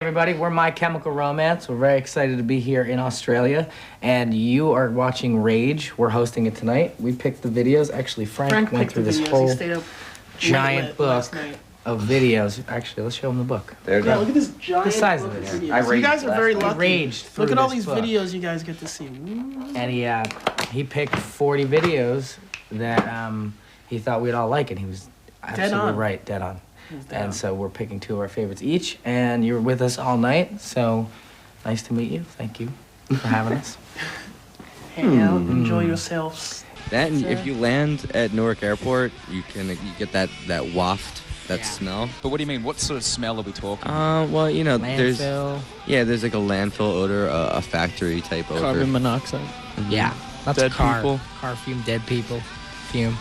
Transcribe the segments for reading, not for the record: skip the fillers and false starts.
Everybody, we're My Chemical Romance. We're very excited to be here in Australia, and you are watching Rage. We're hosting it tonight. We picked the videos. Actually, Frank went through this whole giant book of videos. Actually, let's show him the book. There you go. Look at this giant The size book of it. videos. You guys are very lucky. Raged through Look at all this these book. videos you guys get to see. And he picked 40 videos that he thought we'd all like, and he was absolutely right, dead on. And so we're picking two of our favorites each, and you're with us all night, so nice to meet you. Thank you for having us. Hang out, enjoy yourselves. That, and if you land at Newark Airport, you get that waft, that smell. But what do you mean? What sort of smell are we talking? Well, you know, Landfill. there's like a landfill odor, a factory type odor. Carbon monoxide. Yeah, that's Dead car people. car fume, dead people fume.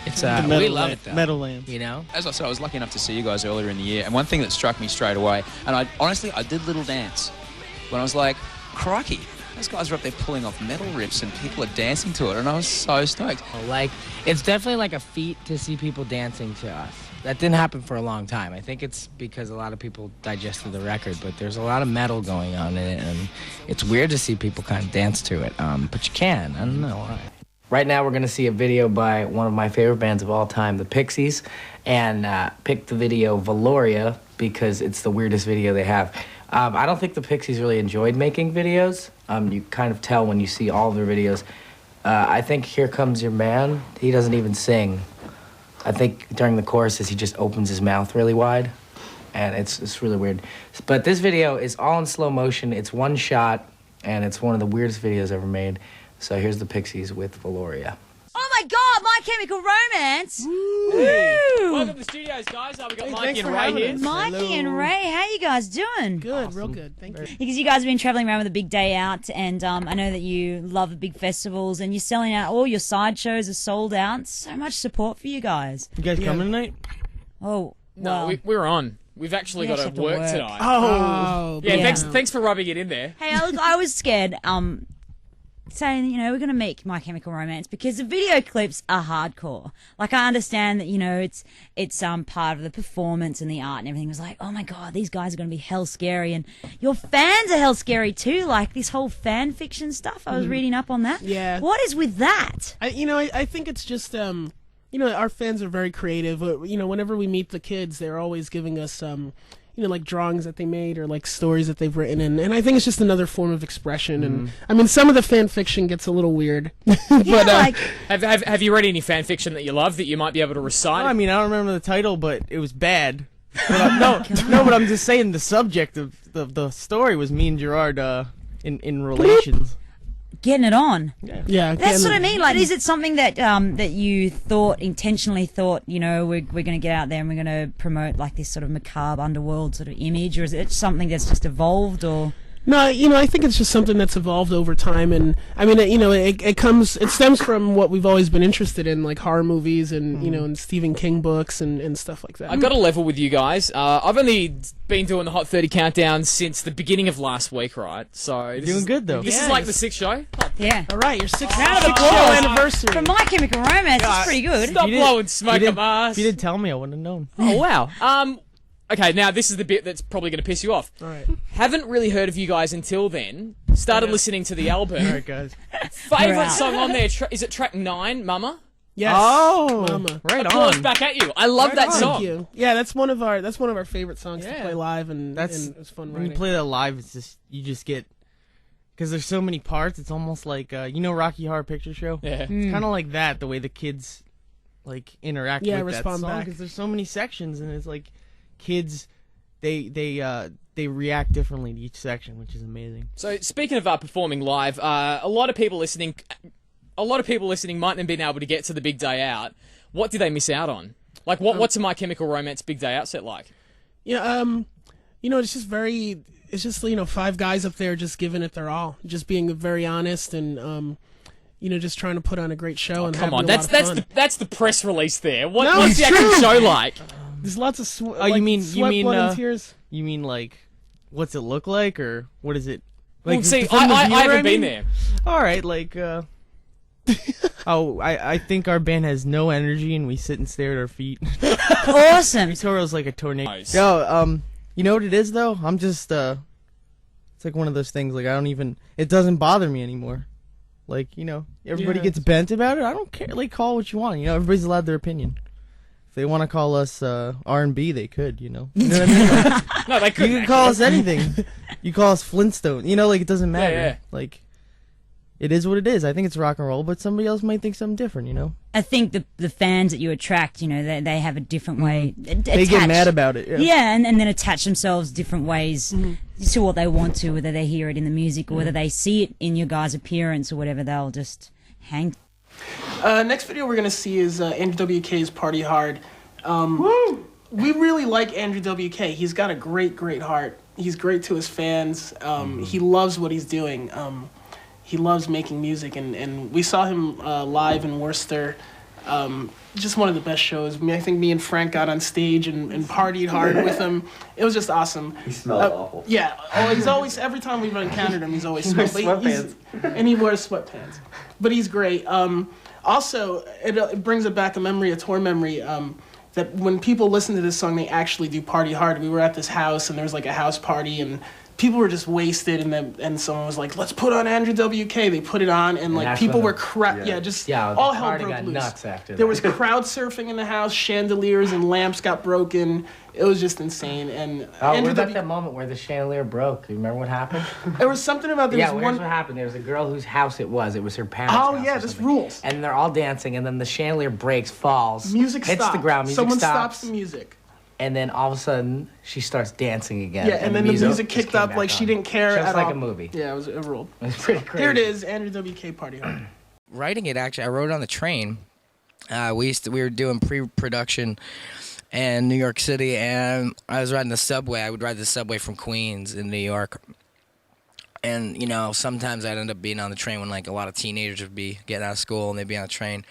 It's Metal we love it though. Meadowlands. You know. As I said, I was lucky enough to see you guys earlier in the year, and one thing that struck me straight away, and I did little dance when I was like, crikey, those guys are up there pulling off metal riffs and people are dancing to it, and I was so stoked. Like, it's definitely like a feat to see people dancing to us. That didn't happen for a long time. I think it's because a lot of people digested the record, but there's a lot of metal going on in it, and it's weird to see people kind of dance to it. But you can. I don't know why. Right now, we're going to see a video by one of my favorite bands of all time, the Pixies, and pick the video Valoria because it's the weirdest video they have. I don't think the Pixies really enjoyed making videos. You kind of tell when you see all of their videos. I think Here Comes Your Man, he doesn't even sing. I think during the choruses, he just opens his mouth really wide, and it's really weird. But this video is all in slow motion. It's one shot, and it's one of the weirdest videos ever made. So here's the Pixies with Valoria. Oh my God, My Chemical Romance! Woo! Welcome to the studios, guys. We got Mikey and Ray here. Mikey and Ray, how you guys doing? Good, real good. Thank you. Because you guys have been traveling around with a big day out, and I know that you love the big festivals, and you're selling out. All your sideshows are sold out. So much support for you guys. You guys coming tonight? Oh, No, well. we're on. We've actually We got actually to have to work work. tonight. Oh, Yeah, yeah. thanks for rubbing it in there. Hey, I was scared. Saying, we're going to make My Chemical Romance because the video clips are hardcore. Like, I understand that, it's part of the performance and the art and everything. It was like, oh my God, these guys are going to be hell scary. And your fans are hell scary too. Like, this whole fan fiction stuff. I was reading up on that. Yeah. What is with that? I think it's just, our fans are very creative. Whenever we meet the kids, they're always giving us, like drawings that they made or like stories that they've written, and I think it's just another form of expression. And I mean, some of the fan fiction gets a little weird. Yeah, Have you read any fan fiction that you love that you might be able to recite? I mean, I don't remember the title, but it was bad. But I'm just saying the subject of the story was me and Gerard in relations. getting it on. Yeah, That's what I mean. Like, is it something that that you intentionally thought, we're going to get out there and we're going to promote like this sort of macabre underworld sort of image, or is it something that's just evolved, or? No, I think it's just something that's evolved over time, and I mean, it stems from what we've always been interested in, like horror movies and and Stephen King books and stuff like that. I've got a level with you guys. I've only been doing the Hot 30 countdown since the beginning of last week, right? So Doing good though. This is like the 6th show. Yeah. All right, your sixth Round of show applause. anniversary. For My Chemical Romance, it's pretty good. Stop blowing smoke up ass. If you didn't tell me, I wouldn't have known. Oh wow. Okay, now this is the bit that's probably going to piss you off. All right. Haven't really heard of you guys until then. Started listening to the album. All right, guys. We're Favorite out. song on there? Is it track 9, Mama? Yes. Oh, Mama. right Applause on. back at you. I love that Thank song. you. Yeah, that's one of our favorite songs to Yeah. play live, and That's and it was fun when you writing. play that live. It's just you just get because there's so many parts. It's almost like Rocky Horror Picture Show. Yeah. It's kind of like that. The way the kids like interact Yeah, with that respond song back. because there's so many sections and it's like kids they react differently to each section, which is amazing. So speaking of performing live, a lot of people listening might have been able to get to the big day out. What did they miss out on? Like what's a My Chemical Romance big day out set like? Yeah, it's just 5 guys up there just giving it their all, just being very honest and just trying to put on a great show and Come having on, a lot of fun. that's the press release there. No, What's it's the actual true. show like? There's lots of you mean sweat, blood, and tears. You mean like what's it look like or what is it? Well, Like see, from the I viewer, haven't been mean? there. All right, like I think our band has no energy and we sit and stare at our feet. Awesome. Toro's like a tornado. Nice. Yo, You know what it is though? I'm just it's like one of those things. Like I don't even. It doesn't bother me anymore. Like everybody gets bent about it. I don't care. Like call what you want. Everybody's allowed their opinion. If they want to call us R&B, they could. You know what I mean? Like, No, they couldn't. you can call us anything. You call us Flintstone. Like it doesn't matter. Yeah. Like it is what it is. I think it's rock and roll, but somebody else might think something different. I think the fans that you attract, they have a different way. They get mad about it. Yeah, and then attach themselves different ways to what they want to, whether they hear it in the music or whether they see it in your guys' appearance or whatever. They'll just hang. Next video we're gonna see is Andrew WK's Party Hard. We really like Andrew WK. He's got a great heart. He's great to his fans. He loves what he's doing. He loves making music, and we saw him live in Worcester. Just one of the best shows. I think me and Frank got on stage and partied hard with him. It was just awesome. He smelled awful. Yeah, he's always, every time we've encountered him, he's always smelled. And he wears sweatpants. But he's great. Also, it brings it back a tour memory, that when people listen to this song, they actually do party hard. We were at this house, and there was like a house party, and people were just wasted, and someone was like, "Let's put on Andrew WK." They put it on, and like people were all hell broke loose. Nuts after there that. was crowd surfing in the house, chandeliers and lamps got broken. It was just insane. And Oh, Andrew what about that moment where the chandelier broke? You remember what happened? there was something about there Yeah, was here's one. what happened. There was a girl whose house it was. It was her parents' Oh house. yeah, or this something. rules. And they're all dancing, and then the chandelier breaks, falls, Music hits stops. the ground. Music Someone stops, stops the music. and then all of a sudden she starts dancing again. Yeah, and then the music just kicked came up back like she on. didn't care Just at like all. a movie. Yeah, it ruled. It was pretty crazy. Here it is, Andrew WK Party Hard. Writing it, actually, I wrote it on the train. We were doing pre-production in New York City, and I was riding the subway. I would ride the subway from Queens in New York. And, sometimes I'd end up being on the train when, like, a lot of teenagers would be getting out of school, and they'd be on the train.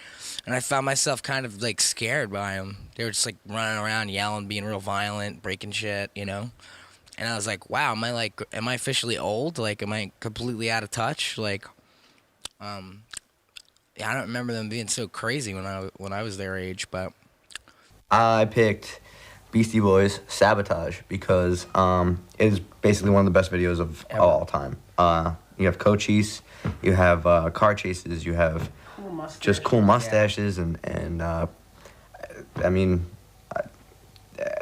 And I found myself kind of, like, scared by them. They were just, like, running around, yelling, being real violent, breaking shit, And I was like, wow, am I officially old? Like, am I completely out of touch? Like, I don't remember them being so crazy when I was their age, but... I picked Beastie Boys' Sabotage because it is basically one of the best videos of all time. You have Cochise, you have car chases, you have just cool mustaches, and I mean,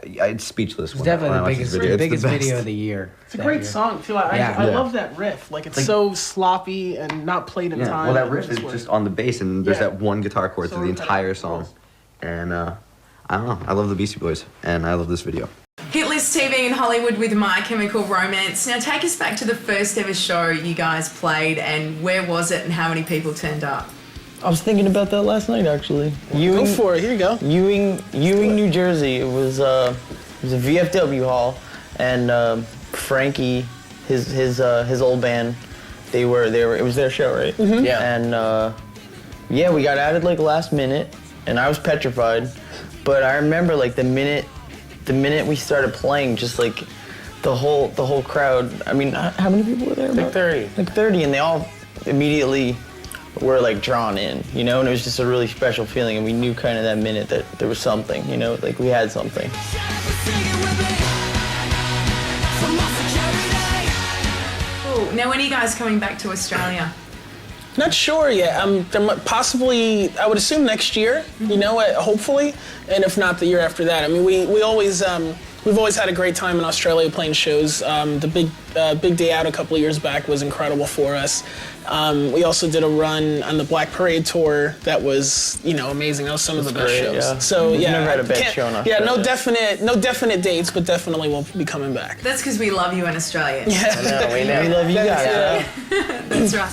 it's speechless. It's definitely the biggest video of the year. It's a great song too. I love that riff. Like it's so sloppy and not played in time. Well, that riff is just on the bass, and there's Yeah. that one guitar chord So through the entire song. And I don't know. I love the Beastie Boys, and I love this video. Hit List TV in Hollywood with My Chemical Romance. Now take us back to the first ever show you guys played, and where was it and how many people turned up? I was thinking about that last night, actually. Go for it. Here you go. Ewing, New Jersey. It was a VFW hall, and Frankie, his old band, they were. It was their show, right? Mm-hmm. Yeah. And yeah, we got added like last minute, and I was petrified. But I remember like the minute we started playing, just like the whole crowd. I mean, how many people were there? Like 30. Like 30, and they all immediately were like drawn in, and it was just a really special feeling, and we knew kind of that minute that there was something, like we had something. Cool. Now when are you guys coming back to Australia? Not sure yet. Possibly, I would assume next year. Hopefully, and if not, the year after that. I mean, we always we've always had a great time in Australia playing shows. The big day out a couple of years back was incredible for us. We also did a run on the Black Parade tour that was amazing. That was some of the best great, shows. yeah. So We've yeah, never had a bad show in Australia. Yeah, no definite dates, but definitely we'll be coming back. That's because we love you in Australia. Yeah. We love you guys. That's right.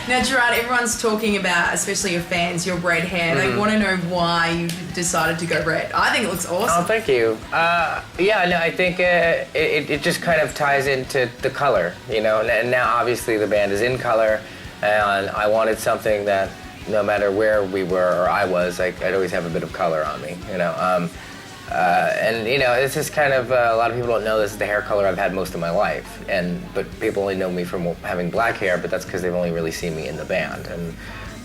Now, Gerard, everyone's talking about, especially your fans, your red hair. They want to know why you decided to go red. I think it looks awesome. Oh, thank you. I think it just kind of ties into the color, and now obviously the band is in color, and I wanted something that no matter where we were or I was, I'd always have a bit of color on me, it's just kind of, a lot of people don't know this is the hair color I've had most of my life, but people only know me from having black hair, but that's because they've only really seen me in the band,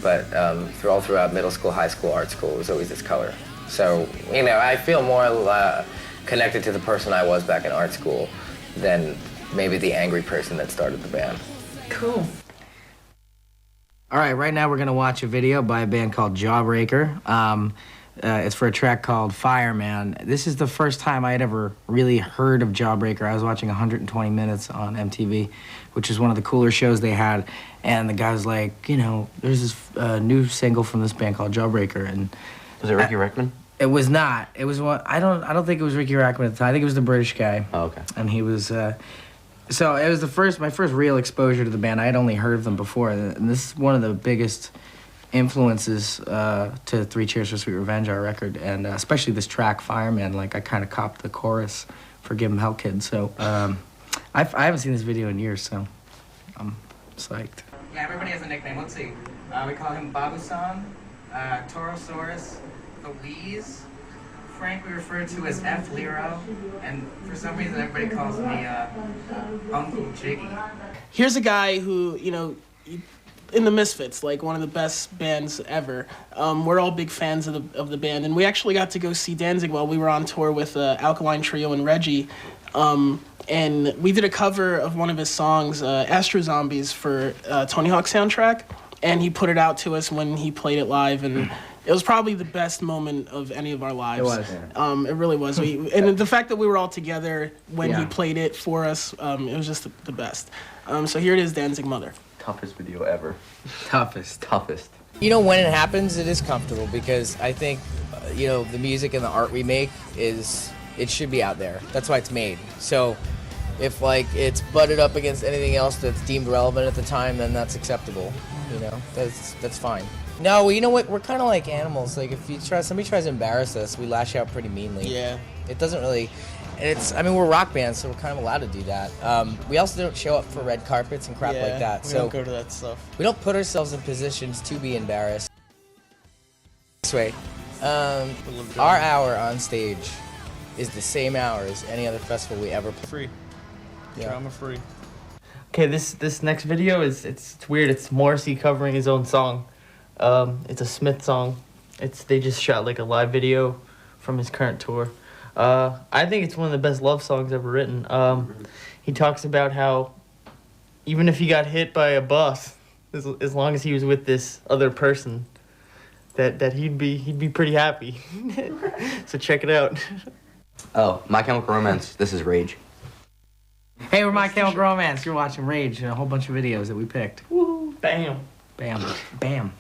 but throughout middle school, high school, art school, it was always this color. So, you know, I feel more connected to the person I was back in art school than maybe the angry person that started the band. Cool. All right, right now we're going to watch a video by a band called Jawbreaker. It's for a track called Fireman. This is the first time I had ever really heard of Jawbreaker. I was watching 120 Minutes on MTV, which is one of the cooler shows they had. And the guy was like, you know, there's this new single from this band called Jawbreaker. And Was it Ricky Rickman? it was not. It was one. I don't think it was Ricky Rackman at the time. I think it was the British guy. Oh, okay. And he was. So it was my first real exposure to the band. I had only heard of them before, and this is one of the biggest influences to Three Cheers for Sweet Revenge, our record, and especially this track Fireman. Like I kind of copped the chorus for Give 'Em Hell Kid. So I haven't seen this video in years, so I'm psyched. Yeah, everybody has a nickname. Let's see. We call him Babu-san, Torosaurus, the Wheeze. Frank we refer to as F. Lero, and for some reason everybody calls me Uncle Jiggy. Here's a guy who, you know, in the Misfits, like one of the best bands ever. We're all big fans of the band, and we actually got to go see Danzig while we were on tour with Alkaline Trio and Reggie. And we did a cover of one of his songs, Astro Zombies, for Tony Hawk soundtrack, and he put it out to us when he played it live, and it was probably the best moment of any of our lives. It was. It really was. And the fact that we were all together when he Yeah. played it for us, it was just the best. So here it is, Danzig Mother. Toughest video ever. Toughest. You know, when it happens, it is comfortable because I think, you know, the music and the art we make it should be out there. That's why it's made. So if, like, it's butted up against anything else that's deemed relevant at the time, then that's acceptable. You know, that's fine. No, you know what? We're kind of like animals. Like, if somebody tries to embarrass us, we lash out pretty meanly. Yeah. It doesn't really... I mean, we're rock bands, so we're kind of allowed to do that. We also don't show up for red carpets and crap like that. We So don't go to that stuff. we don't put ourselves in positions to be embarrassed. This way, our hour on stage is the same hour as any other festival we ever play. Free. Yeah. Drama free. Okay, this next video it's weird. It's Morrissey covering his own song. It's a Smith song. They just shot like a live video from his current tour. I think it's one of the best love songs ever written. He talks about how even if he got hit by a bus, as long as he was with this other person, that he'd be pretty happy. So check it out. Oh, My Chemical Romance. This is Rage. Hey, we're My Chemical Romance. You're watching Rage and a whole bunch of videos that we picked. Woo! Bam. Bam. Bam.